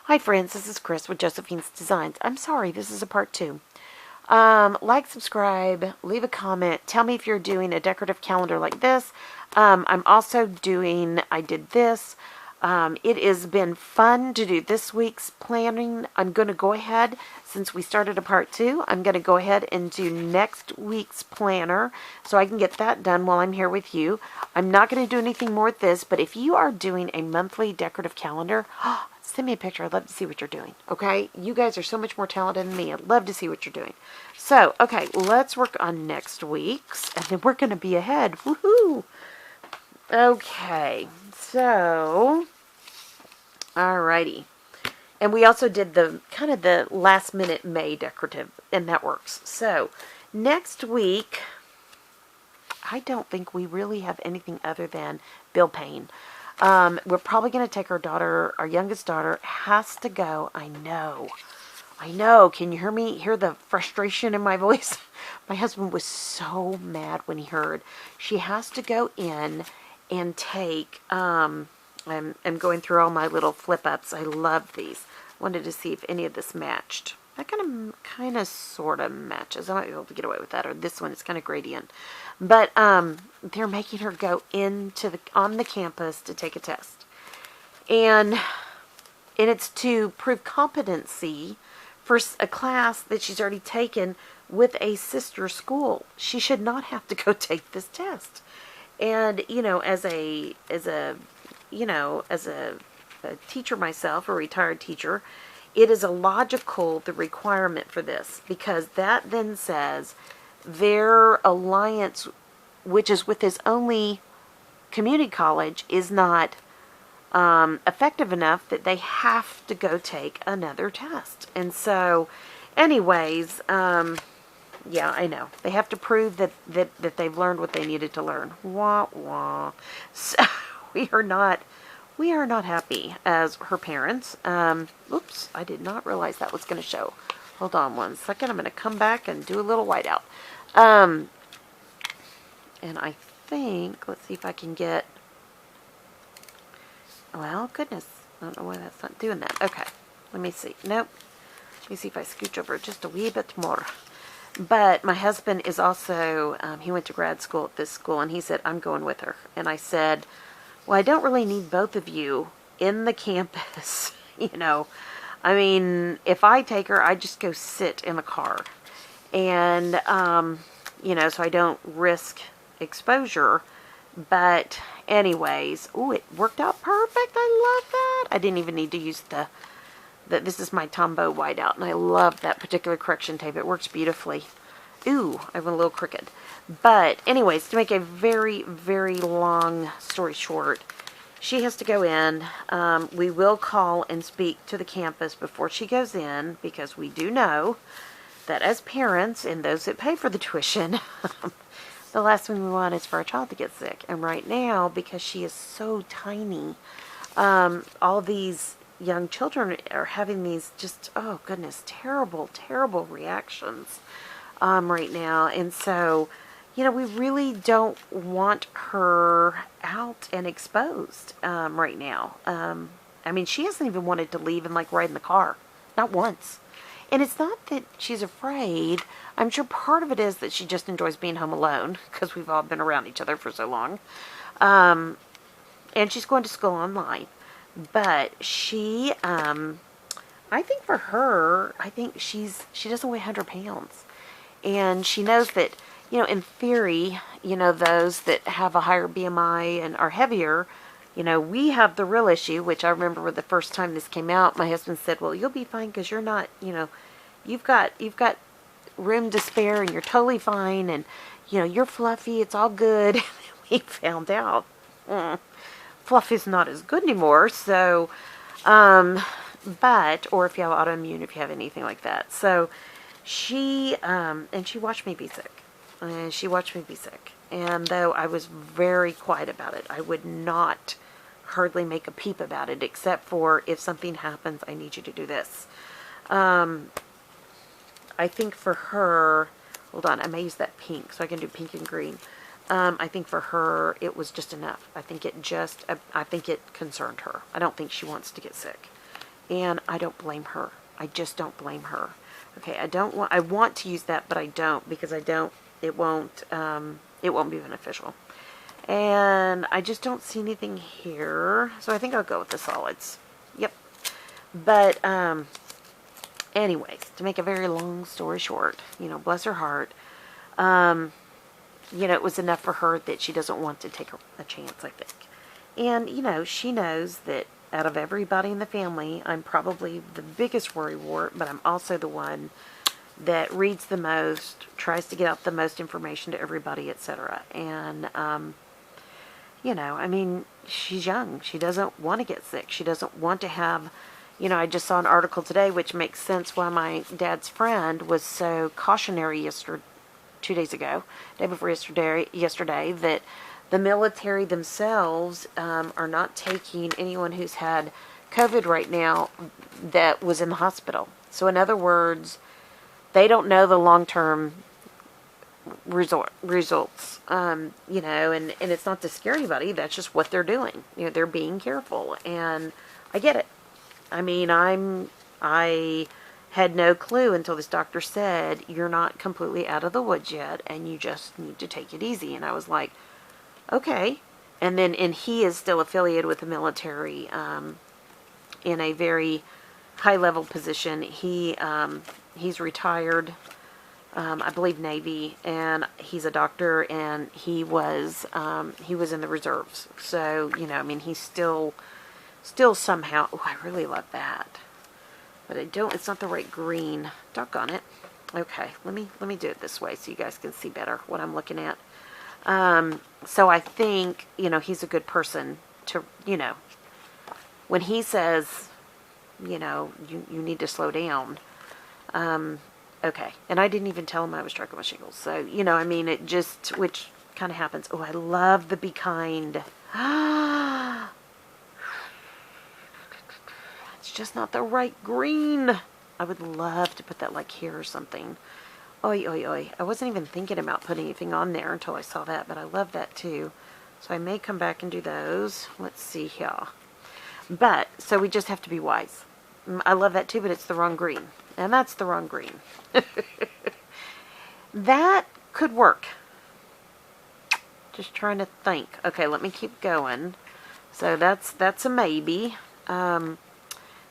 Hi friends, this is Chris with Josephine's Designs. I'm sorry, this is a part 2. Like, subscribe, leave a comment, tell me if you're doing a decorative calendar like this. I'm also doing, I did this. It has been fun to do this week's planning. I'm going to go ahead, since we started a part 2, I'm going to go ahead and do next week's planner so I can get that done while I'm here with you. I'm not going to do anything more with this, but if you are doing a monthly decorative calendar, send me a picture. I'd love to see what you're doing. Okay? You guys are so much more talented than me. I'd love to see what you're doing. So, okay, let's work on next week's, and then we're going to be ahead. Woohoo! Okay, so, alrighty. And we also did the kind of the last minute May decorative, and that works. So, next week, I don't think we really have anything other than Bill Payne. We're probably going to take our daughter, our youngest daughter, has to go. I know. Can you hear me? Hear the frustration in my voice? My husband was so mad when he heard. She has to go in and take, I'm going through all my little flip-ups. I love these. Wanted to see if any of this matched. That kind of sort of matches. I might be able to get away with that. Or this one is kind of gradient. But they're making her go on the campus to take a test. And it's to prove competency for a class that she's already taken with a sister school. She should not have to go take this test. And, as a teacher myself, a retired teacher, it is the requirement for this, because that then says their alliance, which is with this only community college, is not effective enough that they have to go take another test. And so, anyways, yeah, I know. They have to prove that they've learned what they needed to learn. Wah, wah. So, we are not happy as her parents. Oops, I did not realize that was going to show. Hold on one second. I'm going to come back and do a little whiteout. And I think, let's see if I can get, well, goodness. I don't know why that's not doing that. Okay, let me see. Nope. Let me see if I scooch over just a wee bit more. But my husband is also, he went to grad school at this school, and he said, I'm going with her. And I said, well, I don't really need both of you in the campus, I mean, if I take her, I just go sit in the car. And, so I don't risk exposure. But anyways, it worked out perfect. I love that. I didn't even need to use this is my Tombow whiteout, and I love that particular correction tape. It works beautifully. Ooh, I went a little crooked. But anyways, to make a very, very long story short, she has to go in. We will call and speak to the campus before she goes in, because we do know that as parents and those that pay for the tuition, the last thing we want is for our child to get sick. And right now, because she is so tiny, all these young children are having these just, oh goodness, terrible, terrible reactions right now. And so, we really don't want her out and exposed right now. I mean, she hasn't even wanted to leave and ride in the car. Not once. And it's not that she's afraid. I'm sure part of it is that she just enjoys being home alone, because we've all been around each other for so long. And she's going to school online. But she, I think for her, she doesn't weigh 100 pounds. And she knows that, in theory, those that have a higher BMI and are heavier, we have the real issue, which I remember the first time this came out, my husband said, well, you'll be fine because you're not, you've got room to spare and you're totally fine, and, you're fluffy, it's all good. We found out, fluff is not as good anymore. So, or if you have autoimmune, if you have anything like that. So she watched me be sick. And though I was very quiet about it, I would not hardly make a peep about it, except for if something happens, I need you to do this. I think for her, hold on, I may use that pink, so I can do pink and green. I think for her, it was just enough. I think it concerned her. I don't think she wants to get sick. And I don't blame her. I just don't blame her. Okay, I want to use that, but I don't, because it won't be beneficial. And I just don't see anything here. So I think I'll go with the solids. Yep. But, anyways, to make a very long story short, bless her heart, it was enough for her that she doesn't want to take a chance, I think. And, she knows that out of everybody in the family, I'm probably the biggest worrywart, but I'm also the one that reads the most, tries to get out the most information to everybody, etc. And, she's young. She doesn't want to get sick. She doesn't want to have, I just saw an article today, which makes sense why my dad's friend was so cautionary 2 days ago, day before yesterday, that the military themselves are not taking anyone who's had COVID right now that was in the hospital. So in other words, they don't know the long-term results, and it's not to scare anybody. That's just what they're doing. They're being careful, and I get it. I had no clue until this doctor said, you're not completely out of the woods yet, and you just need to take it easy. And I was like, okay. And he is still affiliated with the military, in a very high-level position. He's retired, I believe Navy, and he's a doctor, and he was in the reserves. So, he's still somehow, I really love that. But it's not the right green. Doggone it. Okay, let me do it this way so you guys can see better what I'm looking at. So I think, he's a good person to, when he says, you need to slow down. Okay. And I didn't even tell him I was struggling with shingles. So, it just, which kind of happens. Oh, I love the Be Kind. It's just not the right green. I would love to put that like here or something. Oi, oi, oi. I wasn't even thinking about putting anything on there until I saw that, but I love that too. So I may come back and do those. Let's see here. But, so we just have to be wise. I love that too, but it's the wrong green. And that's the wrong green. That could work. Just trying to think. Okay, let me keep going. So that's a maybe.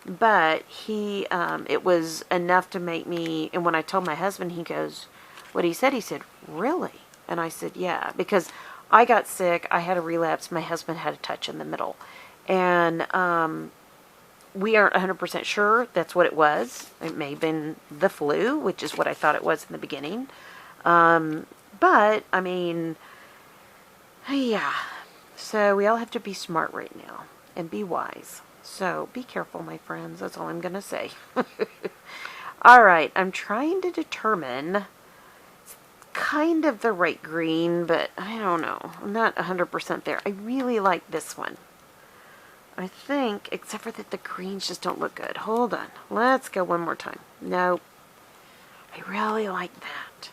But it was enough to make me, and when I told my husband, he goes, what he said, really? And I said, yeah, because I got sick, I had a relapse, my husband had a touch in the middle. And, we aren't 100% sure that's what it was. It may have been the flu, which is what I thought it was in the beginning. But, yeah. So we all have to be smart right now and be wise. So be careful, my friends. That's all I'm going to say. All right. I'm trying to determine kind of the right green, but I don't know. I'm not 100% there. I really like this one. I think, except for that the greens just don't look good. Hold on. Let's go one more time. Nope. I really like that.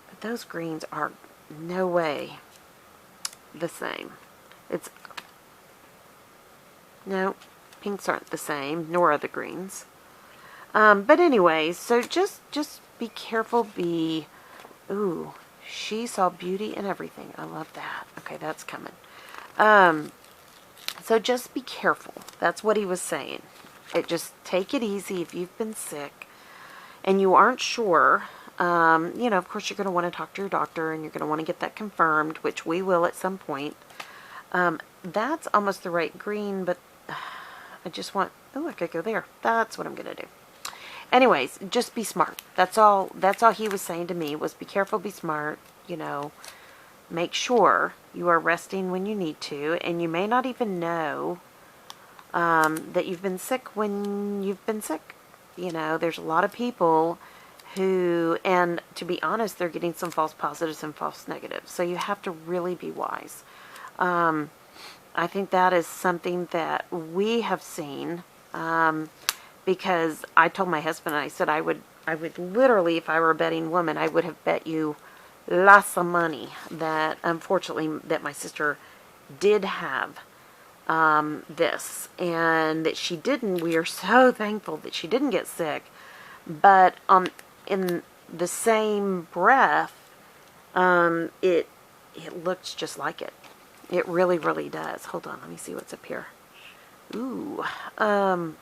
But those greens are no way the same. No, pinks aren't the same, nor are the greens. But anyways, so just be careful. Ooh, she saw beauty in everything. I love that. Okay, that's coming. So just be careful. That's what he was saying. Just take it easy if you've been sick and you aren't sure. Of course you're going to want to talk to your doctor and you're going to want to get that confirmed, which we will at some point. That's almost the right green, but I just want, I could go there. That's what I'm going to do. Anyways, just be smart. That's all he was saying to me was be careful, be smart, make sure you are resting when you need to, and you may not even know that you've been sick when you've been sick. There's a lot of people who, and to be honest, they're getting some false positives and false negatives. So you have to really be wise. I think that is something that we have seen, because I told my husband, I said I would literally, if I were a betting woman, I would have bet you lots of money that unfortunately that my sister did have this, and that she didn't. We are so thankful that she didn't get sick. But in the same breath, it looks just like it. It really, really does. Hold on, let me see what's up here. Ooh,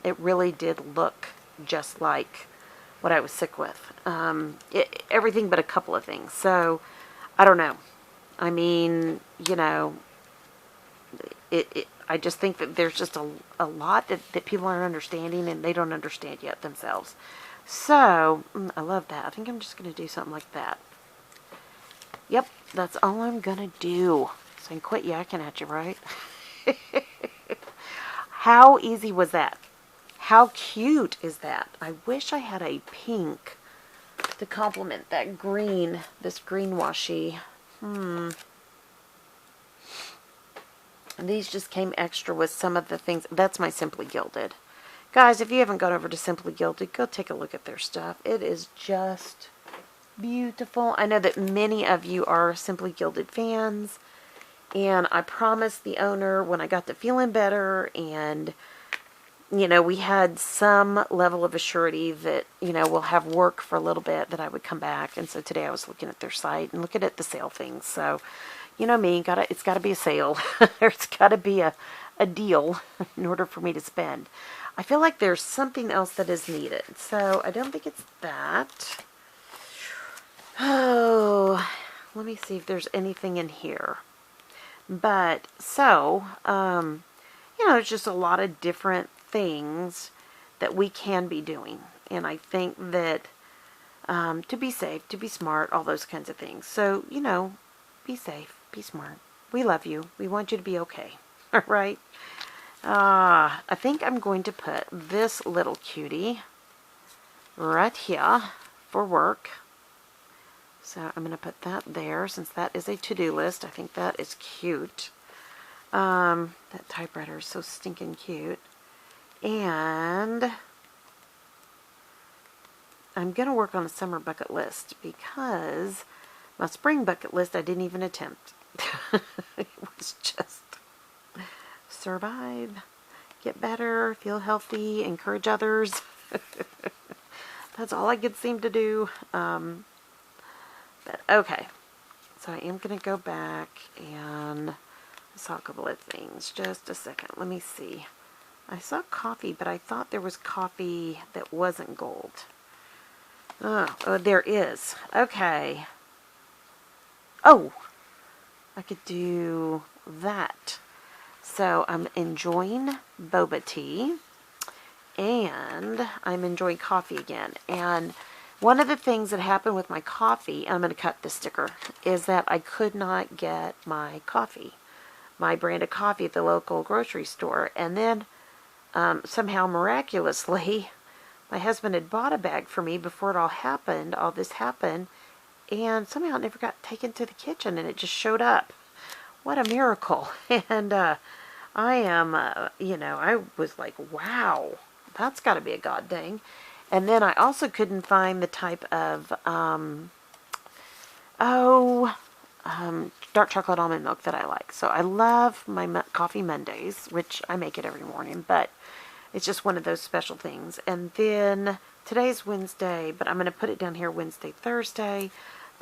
it really did look just like what I was sick with. Everything but a couple of things. So, I don't know. I mean, you know, I just think that there's just a lot that people aren't understanding, and they don't understand yet themselves. So, I love that. I think I'm just going to do something like that. Yep, that's all I'm going to do. So I can quit yakking at you, right? How easy was that? How cute is that? I wish I had a pink to complement that green, this green washi. And these just came extra with some of the things. That's my Simply Gilded. Guys, if you haven't gone over to Simply Gilded, go take a look at their stuff. It is just beautiful. I know that many of you are Simply Gilded fans. And I promised the owner when I got to feeling better and, you know, we had some level of assurity that, you know, we'll have work for a little bit, that I would come back. And so today I was looking at their site and looking at the sale things. So, you know me, it's got to be a sale. It's got to be a deal in order for me to spend. I feel like there's something else that is needed. So I don't think it's that. Oh, let me see if there's anything in here. But, so, you know, there's just a lot of different things that we can be doing. And I think that to be safe, to be smart, all those kinds of things. So, you know, be safe, be smart. We love you. We want you to be okay. All right? I think I'm going to put this little cutie right here for work. So I'm going to put that there, since that is a to-do list. I think that is cute. That typewriter is so stinking cute. And I'm going to work on a summer bucket list, because my spring bucket list I didn't even attempt. It was just survive, get better, feel healthy, encourage others. That's all I could seem to do. But okay, so I am going to go back, and I saw a couple of things. Just a second, let me see. I saw coffee, but I thought there was coffee that wasn't gold. Oh, there is. Okay. Oh, I could do that. So I'm enjoying boba tea, and I'm enjoying coffee again. And one of the things that happened with my coffee, and I'm going to cut this sticker, is that I could not get my coffee, my brand of coffee at the local grocery store. And then somehow miraculously, my husband had bought a bag for me before it all happened, all this happened, and somehow it never got taken to the kitchen, and it just showed up. What a miracle. And I am, you know, I was like, wow, that's got to be a God thing. And then I also couldn't find the type of, dark chocolate almond milk that I like. So I love my coffee Mondays, which I make it every morning, but it's just one of those special things. And then today's Wednesday, but I'm going to put it down here Wednesday, Thursday.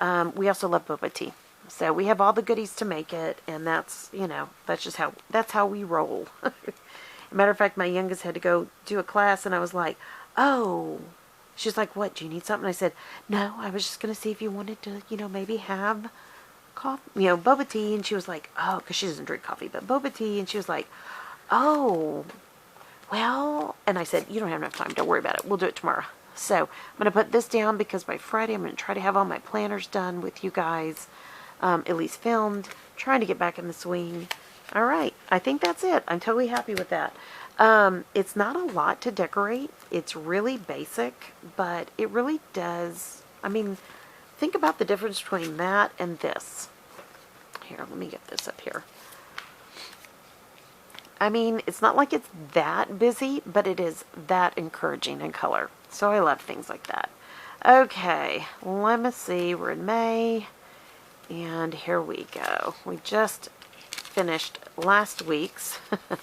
We also love boba tea. So we have all the goodies to make it, and that's, you know, that's how we roll. As a matter of fact, my youngest had to go do a class, and I was like, oh, she's like, what, do you need something? I said, no, I was just going to see if you wanted to, you know, maybe have coffee, you know, boba tea. And she was like, oh, because she doesn't drink coffee, but boba tea. And she was like, oh, well, and I said, you don't have enough time, don't worry about it, we'll do it tomorrow. So I'm going to put this down, because by Friday I'm going to try to have all my planners done with you guys, at least filmed, trying to get back in the swing. All right, I think that's it. I'm totally happy with that. It's not a lot to decorate. It's really basic, but it really does. I mean, think about the difference between that and this. Here, let me get this up here. I mean, it's not like it's that busy, but it is that encouraging in color. So I love things like that. Okay, let me see. We're in May, and here we go. We just finished last week's.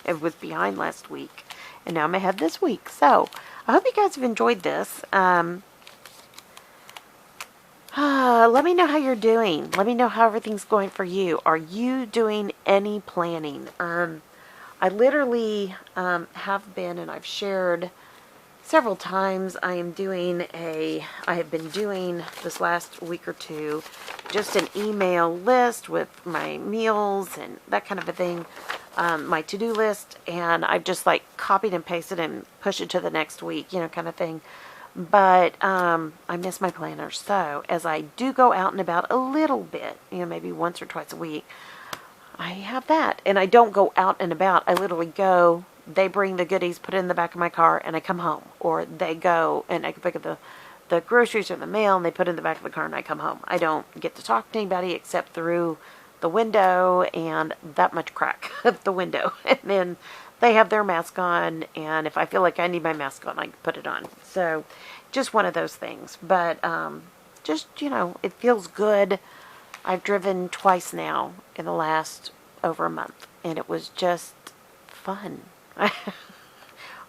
It was behind last week. And now I'm ahead this week. So, I hope you guys have enjoyed this. Let me know how you're doing. Let me know how everything's going for you. Are you doing any planning? I literally have been, and I've shared several times, I have been doing this last week or two, just an email list with my meals and that kind of a thing, my to-do list, and I've just like copied and pasted and pushed it to the next week, kind of thing. But I miss my planner. So as I do go out and about a little bit, maybe once or twice a week, I have that. And I don't go out and about. I literally go, they bring the goodies, put it in the back of my car, and I come home. Or they go and I can pick up the groceries or the mail, and they put it in the back of the car, and I come home. I don't get to talk to anybody except through the window and that much crack of the window. And then they have their mask on, and if I feel like I need my mask on, I can put it on. So, just one of those things. But, just, it feels good. I've driven twice now in the last over a month, and it was just fun.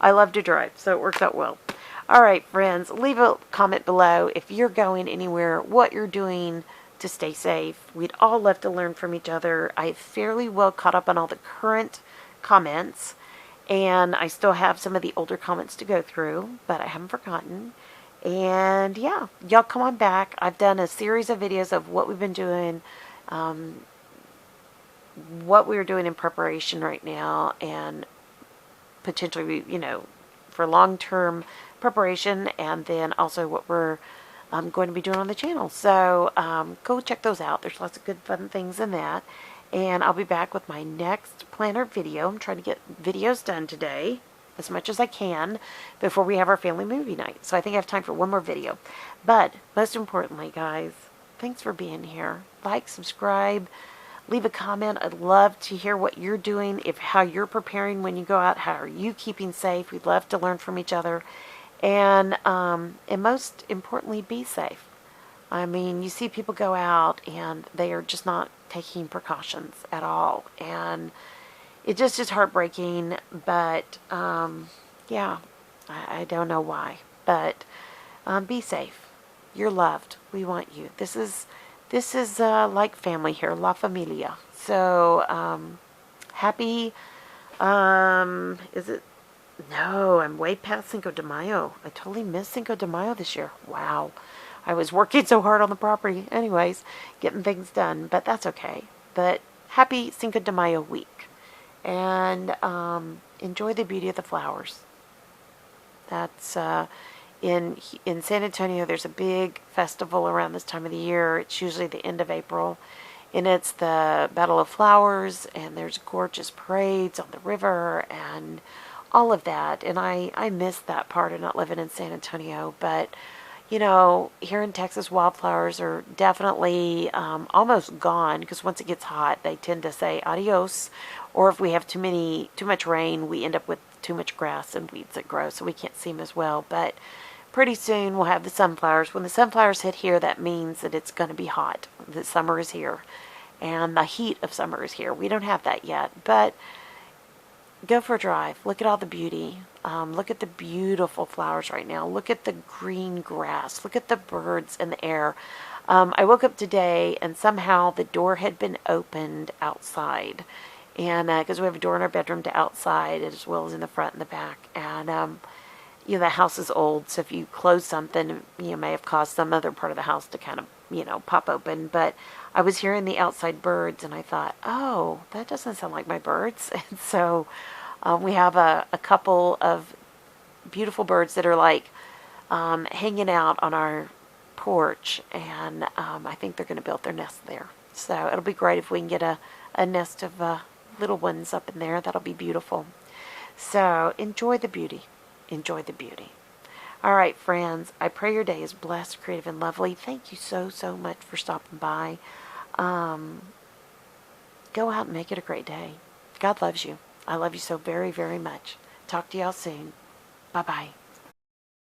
I love to drive, so it works out well. All right, friends, leave a comment below if you're going anywhere, what you're doing to stay safe. We'd all love to learn from each other. I fairly well caught up on all the current comments, and I still have some of the older comments to go through, but I haven't forgotten. And yeah, y'all come on back. I've done a series of videos of what we've been doing, what we're doing in preparation right now, and potentially, for long-term preparation, and then also what we're going to be doing on the channel. So go check those out. There's lots of good fun things in that. And I'll be back with my next planner video. I'm trying to get videos done today as much as I can before we have our family movie night. So I think I have time for one more video. But most importantly, guys, thanks for being here. Like, subscribe, leave a comment. I'd love to hear what you're doing, how you're preparing when you go out. How are you keeping safe? We'd love to learn from each other. And most importantly, be safe. I mean, you see people go out and they are just not taking precautions at all. And it just is heartbreaking. But, yeah, I don't know why. But be safe. You're loved. We want you. This is like family here. La Familia. So, happy, is it? No, I'm way past Cinco de Mayo. I totally missed Cinco de Mayo this year. Wow. I was working so hard on the property. Anyways, getting things done. But that's okay. But happy Cinco de Mayo week. And enjoy the beauty of the flowers. That's in San Antonio, there's a big festival around this time of the year. It's usually the end of April. And it's the Battle of Flowers. And there's gorgeous parades on the river and all of that. And I miss that part of not living in San Antonio. But, here in Texas, wildflowers are definitely almost gone, because once it gets hot, they tend to say adios. Or if we have too much rain, we end up with too much grass and weeds that grow, so we can't see them as well. But pretty soon we'll have the sunflowers. When the sunflowers hit here, that means that it's going to be hot. The summer is here. And the heat of summer is here. We don't have that yet, but go for a drive. Look at all the beauty. Look at the beautiful flowers right now. Look at the green grass. Look at the birds in the air. I woke up today and somehow the door had been opened outside. And because we have a door in our bedroom to outside as well as in the front and the back. And, the house is old. So if you close something, you may have caused some other part of the house to kind of, pop open. But I was hearing the outside birds and I thought, oh, that doesn't sound like my birds. And so we have a couple of beautiful birds that are like hanging out on our porch, and I think they're going to build their nest there. So it'll be great if we can get a nest of little ones up in there. That'll be beautiful. So enjoy the beauty. Enjoy the beauty. All right, friends, I pray your day is blessed, creative, and lovely. Thank you so, so much for stopping by. Go out and make it a great day. God loves you. I love you so very, very much. Talk to y'all soon. Bye-bye.